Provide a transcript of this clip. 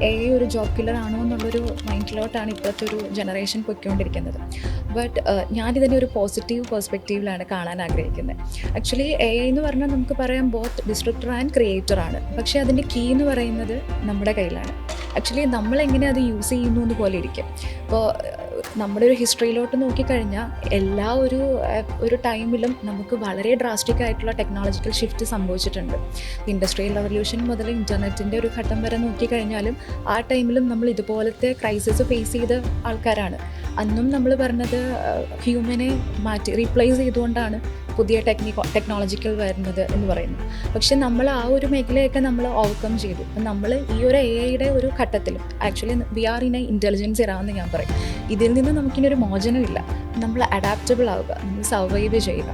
AI ഒരു job killer ആണോ എന്നുള്ളൊരു മൈൻഡിലോട്ടാണ് ഇപ്പോഴത്തെ ഒരു ജനറേഷൻ പൊയ്ക്കൊണ്ടിരിക്കുന്നത്. ബട്ട് ഞാനിതിനെ ഒരു പോസിറ്റീവ് പെർസ്പെക്റ്റീവിലാണ് കാണാൻ ആഗ്രഹിക്കുന്നത്. ആക്ച്വലി AI എന്ന് പറഞ്ഞാൽ നമുക്ക് പറയാം ബോത്ത് ഡിസ്ട്രക്ടർ ആൻഡ് ക്രിയേറ്റർ ആണ്. പക്ഷേ അതിൻ്റെ കീ എന്ന് പറയുന്നത് നമ്മുടെ കയ്യിലാണ്. ആക്ച്വലി നമ്മളെങ്ങനെ അത് യൂസ് ചെയ്യുന്നു എന്ന് പോലെ ഇരിക്കും. ഇപ്പോൾ നമ്മുടെ ഒരു ഹിസ്റ്ററിയിലോട്ട് നോക്കിക്കഴിഞ്ഞാൽ എല്ലാ ഒരു ടൈമിലും നമുക്ക് വളരെ ഡ്രാസ്റ്റിക് ആയിട്ടുള്ള ടെക്നോളജിക്കൽ ഷിഫ്റ്റ് സംഭവിച്ചിട്ടുണ്ട്. ഇൻഡസ്ട്രിയൽ റവല്യൂഷൻ മുതൽ ഇൻ്റർനെറ്റിൻ്റെ ഒരു ഘട്ടം വരെ നോക്കിക്കഴിഞ്ഞാലും ആ ടൈമിലും നമ്മൾ ഇതുപോലത്തെ ക്രൈസിസ് ഫേസ് ചെയ്ത ആൾക്കാരാണ്. അന്നും നമ്മൾ പറഞ്ഞത് ഹ്യൂമനെ റീപ്ലേസ് ചെയ്തുകൊണ്ടാണ് പുതിയ ടെക്നോളജിക്കൽ വരുന്നത് എന്ന് പറയുന്നു. പക്ഷെ നമ്മൾ ആ ഒരു മേഖലയൊക്കെ നമ്മൾ ഓവർകം ചെയ്തു. അപ്പം നമ്മൾ ഈ ഒരു AI ഒരു ഘട്ടത്തിലും actually we are in a intelligence ഇറാന്ന് ഞാൻ പറയും. ഇതിൽ നിന്ന് നമുക്കിനൊരു മോചനമില്ല. നമ്മൾ അഡാപ്റ്റബിൾ ആവുക, നമ്മൾ സർവൈവ് ചെയ്യുക.